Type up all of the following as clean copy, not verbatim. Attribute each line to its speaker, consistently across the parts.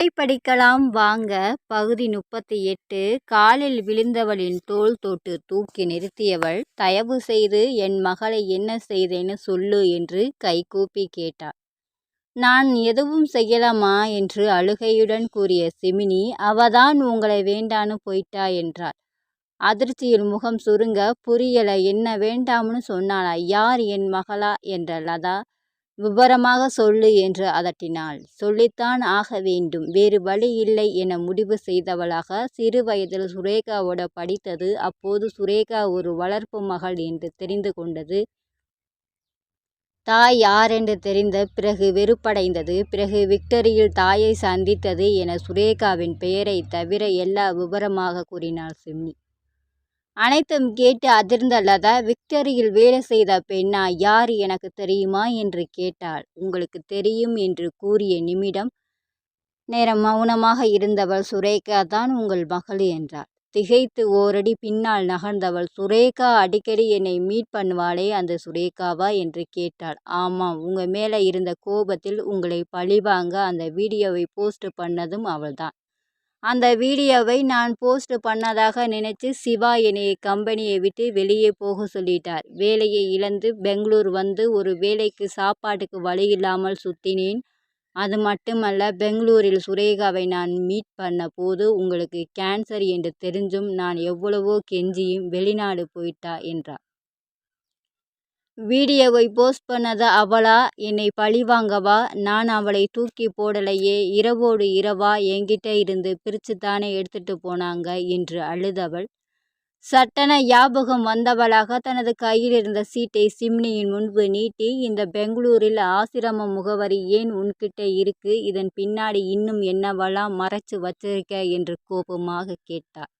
Speaker 1: படிக்கலாம் வாங்க. பகுதி 38. காலில் விழுந்தவளின் தோள் தொட்டு தூக்கி நிறுத்தியவள், தயவு செய்து என் மகளை என்ன செய்தேன்னு சொல்லு என்று கைகூப்பி கேட்டாள். நான் எதுவும் செய்யலம்மா என்று அழுகையுடன் கூறிய சிமினி, அவதான் உங்களை வேண்டான்னு போயிட்டா என்றாள். அதிர்ச்சியில் முகம் சுருங்க, புரியல, என்ன வேண்டாம்னு சொன்னாளா? யார் என் மகளா என்ற லதா. விவரமாக சொல்லு என்று அதட்டினாள். சொல்லித்தான் ஆக வேண்டும், வேறு வழி இல்லை என முடிவு செய்தவளாக சிறு வயதில் சுரேகாவோட படித்தது. அப்போது சுரேகா ஒரு வளர்ப்பு மகள் என்று தெரிந்து கொண்டது. தாய் யாரென்று தெரிந்த பிறகு வெறுப்படைந்தது. பிறகு விக்டரியில் தாயை சந்தித்தது என சுரேகாவின் பெயரை தவிர எல்லா விவரமாக கூறினாள் சிம்னி. அனைத்தும் கேட்டு அதிர்ந்த லதா, விக்டரியில் வேலை செய்த பெண்ணா? யார் எனக்கு தெரியுமா என்று கேட்டாள். உங்களுக்கு தெரியும் என்று கூறிய நிமிடம் நேரம் மௌனமாக இருந்தவள், சுரேகா தான் உங்கள் மகள் என்றாள். திகைத்து ஓரடி பின்னால் நகர்ந்தவள், சுரேகா அடிக்கடி என்னை மீட் பண்ணுவாளே, அந்த சுரேகாவா என்று கேட்டாள். ஆமாம், உங்க மேல இருந்த கோபத்தில் உங்களை பழிவாங்க அந்த வீடியோவை போஸ்ட் பண்ணதும் அவள்தான். அந்த வீடியோவை நான் போஸ்ட் பண்ணதாக நினைச்சு சிவா என்னை கம்பெனியை விட்டு வெளியே போக சொல்லிட்டார். வேலையை இழந்து பெங்களூர் வந்து ஒரு வேலைக்கு சாப்பாட்டுக்கு வழி இல்லாமல் சுத்தினேன். அது மட்டுமல்ல, பெங்களூரில் சுரேகாவை நான் மீட் பண்ண போது உங்களுக்கு கேன்சர் என்று தெரிஞ்சும் நான் எவ்வளவோ கெஞ்சியும் வெளிநாடு போயிட்டா என்றார். வீடியோவை போஸ்ட் பண்ணது அவளா? என்னை பழிவாங்கவா? நான் அவளை தூக்கி போடலையே, இரவோடு இரவா என்கிட்ட இருந்து பிரிச்சுத்தானே எடுத்துட்டு போனாங்க என்று அழுதவள், சட்டென ஞாபகம் வந்தவளாக தனது கையில் இருந்த சீட்டை சிம்னியின் முன்பு நீட்டி, இந்த பெங்களூரில் ஆசிரம முகவரி ஏன் உன்கிட்ட இருக்கு? இதன் பின்னாடி இன்னும் என்னவெல்லாம் மறைச்சு வச்சிருக்க என்று கோபமாக கேட்டாள்.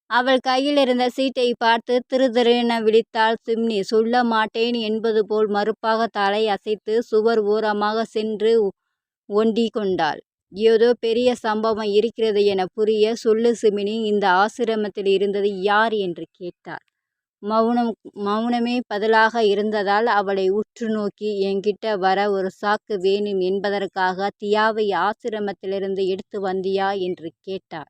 Speaker 1: அவள் கையில் இருந்த சீட்டை பார்த்து திருதிருவென விழித்தாள் சிம்னி. சொல்ல மாட்டேன் என்பது போல் மறுப்பாக தலை அசைத்து சுவர் ஓரமாக சென்று ஒண்டி கொண்டாள். ஏதோ பெரிய சம்பவம் இருக்கிறது என புரிய, சொல்லு சிமினி, இந்த ஆசிரமத்தில் இருந்தது யார் என்று கேட்டாள். மௌனமே பதிலாக இருந்ததால் அவளை உற்று நோக்கி, என்கிட்ட வர ஒரு சாக்கு வேணும் என்பதற்காக தியாவை ஆசிரமத்திலிருந்து எடுத்து வந்தியா என்று கேட்டாள்.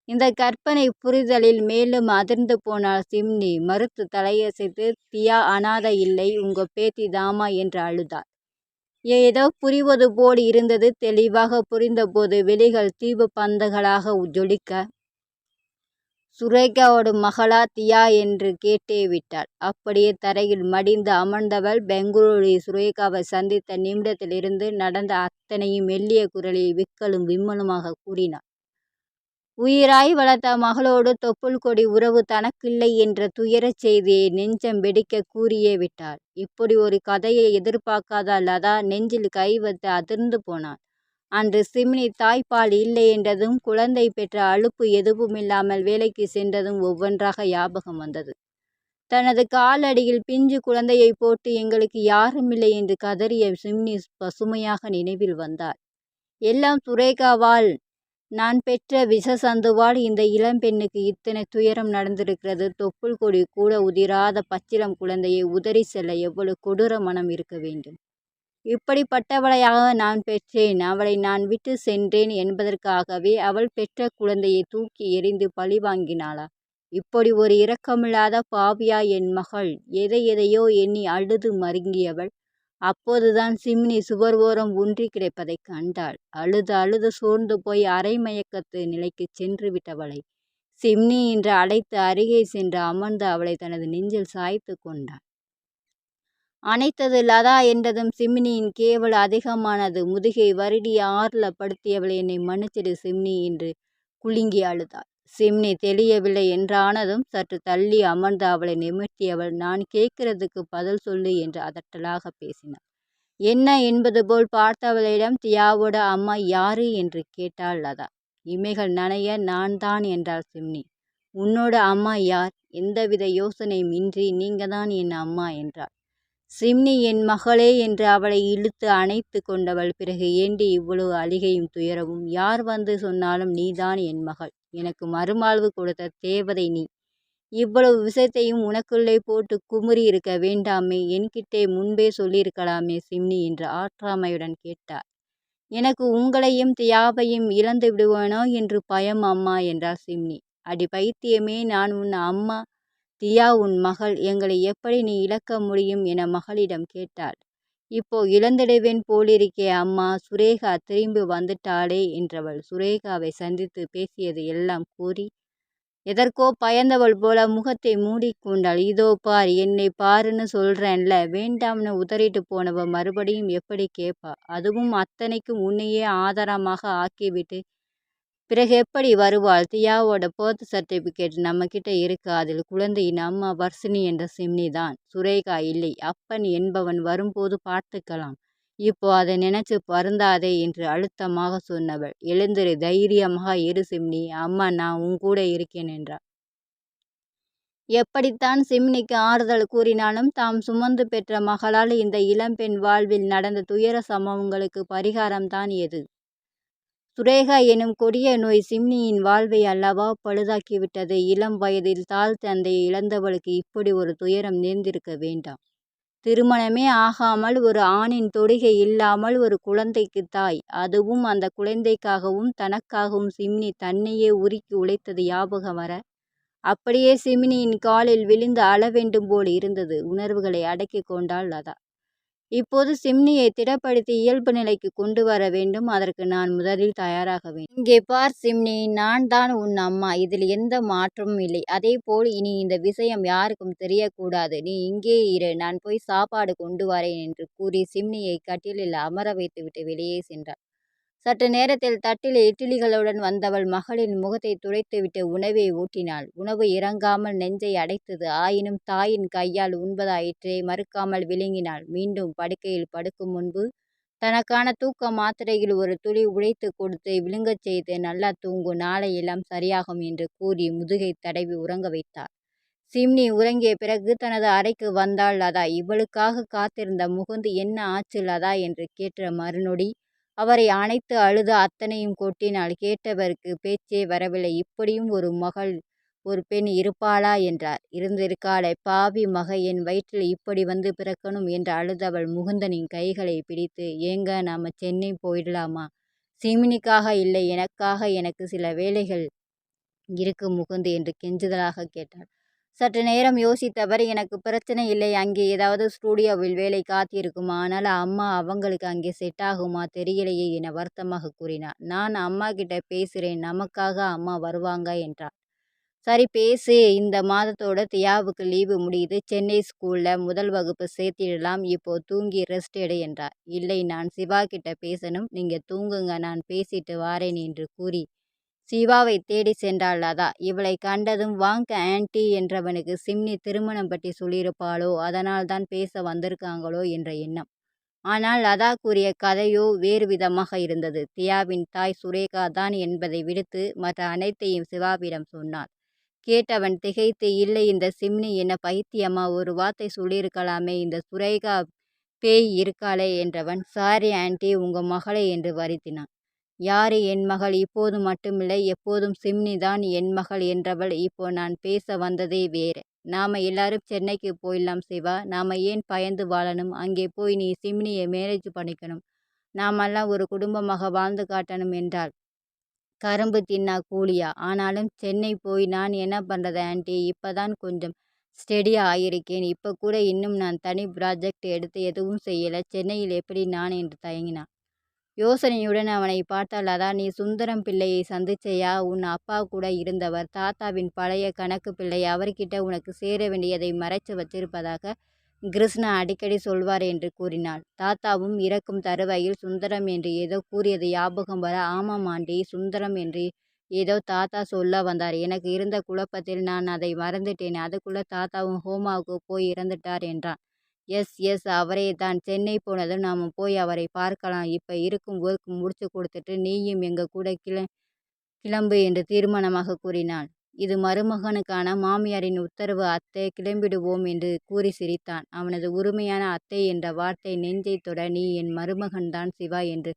Speaker 1: இந்த கற்பனை புரிதலில் மேலும் அதிர்ந்து போனாள் சிம்னி. மறுத்து தலையசைத்து, தியா அனாதை இல்லை, உங்க பேத்தி தாமா என்று அழுதாள். ஏதோ புரிவது போல் இருந்தது. தெளிவாக புரிந்தபோது விழிகள் தீவு பந்துகளாக ஜொலிக்க, சுரேகாவோட மகளா தியா என்று கேட்டே விட்டாள். அப்படியே தரையில் மடிந்து அமர்ந்தவள் பெங்களூரில் சுரேகாவை சந்தித்த நிமிடத்திலிருந்து நடந்த அத்தனையும் மெல்லிய குரலில் விக்கலும் விம்மலுமாக கூறினாள். உயிராய் வளர்த்த மகளோடு தொப்புள் கொடி உறவு தனக்கில்லை என்ற துயரச் செய்தியை நெஞ்சம் வெடிக்க கூறியே விட்டாள். இப்படி ஒரு கதையை எதிர்பார்க்காத லதா நெஞ்சில் கை வைத்து அதிர்ந்து போனாள். அன்று சிம்னி தாய்ப்பால் இல்லை என்றதும், குழந்தை பெற்ற அலுப்பு எதுவுமில்லாமல் வேலைக்கு சென்றதும் ஒவ்வொன்றாக ஞாபகம் வந்தது. தனது காலடியில் பிஞ்சு குழந்தையை போட்டு எங்களுக்கு யாருமில்லை என்று கதறிய சிம்னி பசுமையாக நினைவில் வந்தாள். எல்லாம் சுரேகாவால், நான் பெற்ற விஷசந்துவால் இந்த இளம்பெண்ணுக்கு இத்தனை துயரம் நடந்திருக்கிறது. தொப்புள் கொடி கூட உதிராத பச்சிளம் குழந்தையை உதறி செல்ல எவ்வளவு கொடூர மனம் இருக்க வேண்டும்? இப்படிப்பட்டவளையாக நான் பெற்றேன், அவளை நான் விட்டு சென்றேன் என்பதற்காகவே அவள் பெற்ற குழந்தையை தூக்கி எறிந்து பழி வாங்கினாளா? இப்படி ஒரு இரக்கமில்லாத பாவியா என் மகள்? எதையோ எண்ணி அழுது மருங்கியவள் அப்போதுதான் சிம்னி சுவர் ஓரம் ஊன்றி கிடப்பதை கண்டாள். அழுது சோர்ந்து போய் அரை மயக்கத்து நிலைக்கு சென்று விட்டவளை சிம்னி என்று அழைத்து அருகே சென்று அமர்ந்து அவளை தனது நெஞ்சில் சாய்த்து கொண்டாள். அணைத்தது. லதா என்றதும் சிம்னியின் கேவல் அதிகமானது. முதுகை வருடி ஆறுல படுத்தியவள், என்னை மன்னிச்சிடு சிம்னி என்று குலுங்கி அழுதாள். சிம்னி தெளியவில்லை என்றானதும் சற்று தள்ளி அமர்ந்து அவளை நிமிர்த்தியவள், நான் கேட்கிறதுக்கு பதில் சொல்லு என்று அதட்டலாக பேசினாள். என்ன என்பது போல் பார்த்தவளிடம், தியாவோட அம்மா யாரு என்று கேட்டாள் லதா. இமைகள் நனைய, நான் தான் என்றாள் சிம்னி. உன்னோட அம்மா யார்? எந்தவித யோசனையும் இன்றி, நீங்க தான் என் அம்மா என்றாள் சிம்னி. என் மகளே என்று அவளை இழுத்து அணைத்து கொண்டவள், பிறகு ஏண்டி இவ்வளவு அழுகையும் துயரவும்? யார் வந்து சொன்னாலும் நீதான் என் மகள். எனக்கு மறுமாழ்வு கொடுத்த தேவதை நீ. இவ்வளவு விஷயத்தையும் உனக்குள்ளே போட்டு குமுறி இருக்க வேண்டாமே? என்கிட்டே முன்பே சொல்லியிருக்கலாமே சிம்னி என்று ஆற்றாமையுடன் கேட்டார். எனக்கு உங்களையும் தியாவையும் இழந்து விடுவேனோ என்று பயம் அம்மா என்றார் சிம்னி. அடி பைத்தியமே, நான் உன் அம்மா, தியா உன் மகள், எங்களை எப்படி நீ இழக்க முடியும் என மகளிடம் கேட்டாள். இப்போ இழந்திடுவேன் போலிருக்கே அம்மா, சுரேகா திரும்பி வந்துட்டாளே என்றவள் சுரேகாவை சந்தித்து பேசியது எல்லாம் கூறி எதற்கோ பயந்தவள் போல முகத்தை மூடிக்கொண்டாள். இதோ பார், என்னை பாருன்னு சொல்றேன்ல. வேண்டாம்னு உதறிட்டு போனவ மறுபடியும் எப்படி கேட்பா? அதுவும் அத்தனைக்கும் உன்னையே ஆதாரமாக ஆக்கிவிட்டு பிறகு எப்படி வருவாள்? தியாவோட பர்த் சர்டிபிகேட் நம்ம கிட்ட இருக்கு. அதில் குழந்தையின் அம்மா வர்ஷினி என்ற சிம்னி தான், சுரேகா இல்லை. அப்பன் என்பவன் வரும்போது பார்த்துக்கலாம். இப்போ அதை நினைச்சு வருந்தாதே என்று அழுத்தமாக சொன்னவள், எழுந்திரு, தைரியமாக இரு சிம்னி, அம்மா நான் உன் கூட இருக்கேன் என்றாள். எப்படித்தான் சிம்னிக்கு ஆறுதல் கூறினாலும் தாம் சுமந்து பெற்ற மகளால் இந்த இளம்பெண் வாழ்வில் நடந்த துயர சம்பவங்களுக்கு பரிகாரம்தான் எது? சுரேகா எனும் கொடிய நோய் சிம்னியின் வாழ்வை அல்லவா பழுதாக்கிவிட்டது. இளம் வயதில் தாய் தந்தையை இழந்தவளுக்கு இப்படி ஒரு துயரம் நேர்ந்திருக்க வேண்டாம். திருமணமே ஆகாமல் ஒரு ஆணின் தொடுகை இல்லாமல் ஒரு குழந்தைக்கு தாய், அதுவும் அந்த குழந்தைக்காகவும் தனக்காகவும் சிம்னி தன்னையே உருக்கி உழைத்தது ஞாபகம் வர அப்படியே சிம்னியின் காலில் விழுந்து அள வேண்டும் போல் இருந்தது. உணர்வுகளை அடக்கி கொண்டாள் லதா. இப்போது சிம்னியை திடப்படுத்தி இயல்பு நிலைக்கு கொண்டு வர வேண்டும். அதற்கு நான் முதலில் தயாராக வேண்டும். இங்கே பார் சிம்னி, நான் தான் உன் அம்மா, இதில் எந்த மாற்றமும் இல்லை. அதே போல் இனி இந்த விஷயம் யாருக்கும் தெரியக்கூடாது. நீ இங்கே இரு, நான் போய் சாப்பாடு கொண்டு வரேன் என்று கூறி சிம்னியை கட்டிலில் அமர வைத்துவிட்டு வெளியே சென்றாள். சற்று நேரத்தில் தட்டில் இட்லிகளுடன் வந்தவள் மகளின் முகத்தை துடைத்துவிட்டு உணவை ஊட்டினாள். உணவு இறங்காமல் நெஞ்சை அடைத்தது. ஆயினும் தாயின் கையால் உண்பதாயிற்றே, மறுக்காமல் விழுங்கினாள். மீண்டும் படுக்கையில் படுக்கும் முன்பு தனக்கான தூக்க மாத்திரையில் ஒரு துளி உடைத்து கொடுத்து விழுங்கச் செய்து, நல்லா தூங்கு, நாளை எல்லாம் சரியாகும் என்று கூறி முதுகை தடவி உறங்க வைத்தாள். சிம்னி உறங்கிய பிறகு தனது அறைக்கு வந்தாள் லதா. இவளுக்காக காத்திருந்த முகுந்து என்ன ஆச்சு லதா என்று கேட்ட மறுநொடி அவரை அணைத்து அழுது அத்தனையும் கொட்டினாள். கேட்டவருக்கு பேச்சே வரவில்லை. இப்படியும் ஒரு மகள், ஒரு பெண் இருப்பாளா என்றார். இருந்திருக்காளே, பாவி மக, என் வயிற்றில் இப்படி வந்து பிறக்கணும் என்று அழுதவள் முகுந்தனின் கைகளை பிடித்து, ஏங்க நாம சென்னை போயிடலாமா? சிமினிக்காக இல்லை, எனக்காக. எனக்கு சில வேலைகள் இருக்கு முகுந்து என்று கெஞ்சுதலாக கேட்டாள். சற்று நேரம் யோசித்தவர், எனக்கு பிரச்சனை இல்லை, அங்கே ஏதாவது ஸ்டூடியோவில் வேலை காத்திருக்குமா? ஆனால் அம்மா அவங்களுக்கு அங்கே செட் ஆகுமா தெரியலையே என வருத்தமாக கூறினார். நான் அம்மா கிட்ட பேசுறேன், நமக்காக அம்மா வருவாங்க என்றார். சரி பேசு, இந்த மாதத்தோட தியாவுக்கு லீவு முடியுது, சென்னை ஸ்கூல்ல முதல் வகுப்பு சேர்த்திடலாம், இப்போ தூங்கி ரெஸ்ட் எடு என்றார். இல்லை, நான் சிவா கிட்ட பேசணும், நீங்க தூங்குங்க, நான் பேசிட்டு வாரேன் என்று கூறி சிவாவை தேடி சென்றாள் லதா. இவளை கண்டதும் வாங்க ஆன்ட்டி என்றவனுக்கு சிம்னி திருமணம் பற்றி சொல்லியிருப்பாளோ, அதனால் தான் பேச வந்திருக்காங்களோ என்ற எண்ணம். ஆனால் லதா கூறிய கதையோ வேறு விதமாக இருந்தது. தியாவின் தாய் சுரேகா தான் என்பதை விடுத்து மற்ற அனைத்தையும் சிவாவிடம் சொன்னாள். கேட்டவன் திகைத்து, இல்லை, இந்த சிம்னி என்ன பைத்தியமா? ஒரு வார்த்தை சொல்லியிருக்கலாமே, இந்த சுரேகா பேய் இருக்காளே என்றவன், சாரி ஆன்ட்டி, உங்க மகளை என்று வருத்தினான். யாரு என் மகள்? இப்போது மட்டுமில்லை, எப்போதும் சிம்னி தான் என் மகள் என்றவள் இப்போ நான் பேச வந்ததே வேறு. நாம எல்லாரும் சென்னைக்கு போயிடலாம் சிவா, நாம ஏன் பயந்து வாழணும்? அங்கே போய் நீ சிம்னியை மேரேஜ் பண்ணிக்கணும், நாமெல்லாம் ஒரு குடும்பமாக வாழ்ந்து காட்டணும் என்றாள். கரும்பு தின்னா கூலியா? ஆனாலும் சென்னை போய் நான் என்ன பண்றது ஆன்ட்டி? இப்பதான் கொஞ்சம் ஸ்டெடியா ஆயிருக்கேன். இப்ப கூட இன்னும் நான் தனி ப்ராஜெக்ட் எடுத்து எதுவும் செய்யல. சென்னையில் எப்படி நான் என்று தயங்கினான். யோசனையுடன் அவனை பார்த்தாள் லதா. நீ சுந்தரம் பிள்ளையை சந்திச்சையா? உன் அப்பா கூட இருந்தவர், தாத்தாவின் பழைய கணக்கு பிள்ளை. அவர்கிட்ட உனக்கு சேர வேண்டியதை மறைச்சு வச்சிருப்பதாக கிருஷ்ணா அடிக்கடி சொல்வார் என்று கூறினாள். தாத்தாவும் இறக்கும் தருவாயில் சுந்தரம் என்று ஏதோ கூறியது ஞாபகம் வர, ஆமாம் ஆண்டி, சுந்தரம் என்று ஏதோ தாத்தா சொல்ல வந்தார். எனக்கு இருந்த குழப்பத்தில் நான் அதை மறந்துட்டேன். அதுக்குள்ள தாத்தாவும் ஹோமாவுக்கு போய் இறந்துட்டார் என்றான். எஸ் எஸ், அவரே தான். சென்னை போனதும் நாம போய் அவரை பார்க்கலாம். இப்ப இருக்கும் ஒர்க் முடிச்சு கொடுத்துட்டு நீயும் எங்க கூட கிளம்பு என்று தீர்மானமாக கூறினாள். இது மருமகனுக்கான மாமியாரின் உத்தரவு அத்தை, கிளம்பிடுவோம் என்று கூறி சிரித்தான். அவனது உரிமையான அத்தை என்ற வார்த்தை நெஞ்சை தொட, நீ என் மருமகன்தான் சிவா என்று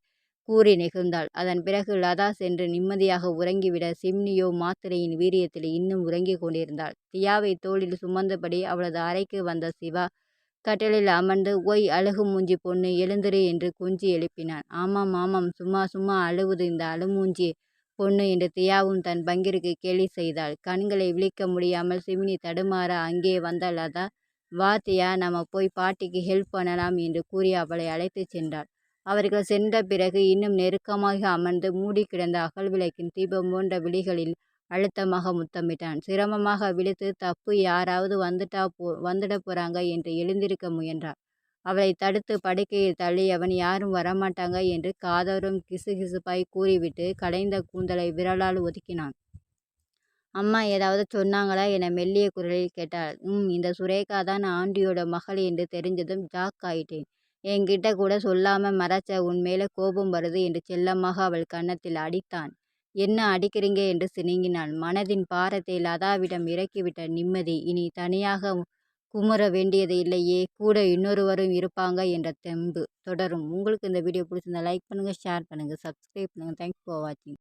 Speaker 1: கூறி நெகிழ்ந்தாள். அதன் பிறகு லதா சென்று நிம்மதியாக உறங்கிவிட சிம்னியோ மாத்திரையின் வீரியத்தில் இன்னும் உறங்கிக் கொண்டிருந்தாள். தியாவை தோளில் சுமந்தபடி அவளது அறைக்கு வந்த சிவா கட்டிலில் அமர்ந்து ஒய் அழகு மூஞ்சி பொண்ணு எழுந்திரு என்று கொஞ்சி எழுப்பினான். ஆமாம் ஆமாம், சும்மா சும்மா அழுவுது இந்த அழுமூஞ்சி பொண்ணு என்று தியாவும் தன் பங்கிற்கு கேலி செய்தாள். கண்களை விழிக்க முடியாமல் சிமினி தடுமாற அங்கே வந்தாள் லதா. வா தியா, நம்ம போய் பாட்டிக்கு ஹெல்ப் பண்ணலாம் என்று கூறி அவளை அழைத்துச் சென்றாள். அவர்கள் சென்ற பிறகு இன்னும் நெருக்கமாக அமர்ந்து மூடி கிடந்த அகல்விளக்கின் தீபம் போன்ற விழிகளில் அழுத்தமாக முத்தமிட்டான். சிரமமாக விழித்து தப்பு, யாராவது வந்துட போறாங்க என்று எழுந்திருக்க முயன்றாள். அவளை தடுத்து படுக்கையில் தள்ளியவன் யாரும் வரமாட்டாங்க என்று காதோறும் கிசுகிசுப்பாய் கூறிவிட்டு கலைந்த கூந்தலை விரலால் ஒதுக்கினான். அம்மா ஏதாவது சொன்னாங்களா என மெல்லிய குரலில் கேட்டாள். இந்த சுரேகா தான் ஆண்டியோட மகள் என்று தெரிஞ்சதும் ஜாக் ஆயிட்டேன். என்கிட்ட கூட சொல்லாம மறைச்ச, உன் மேல கோபம் வருது என்று செல்லமாக அவள் கன்னத்தில் அடித்தான். என்ன அடிக்கிறீங்க என்று சினுங்கினாள். மனதின் பாரத்தை லதாவிடம் இறக்கிவிட்ட நிம்மதி. இனி தனியாக குமுற வேண்டியது இல்லையே, கூட இன்னொருவரும் இருப்பாங்க என்ற தெம்பு. தொடரும். உங்களுக்கு இந்த வீடியோ பிடிச்சிருந்தா லைக் பண்ணுங்க, ஷேர் பண்ணுங்க, சப்ஸ்கிரைப் பண்ணுங்க. தேங்க்ஸ் ஃபார் வாட்சிங்.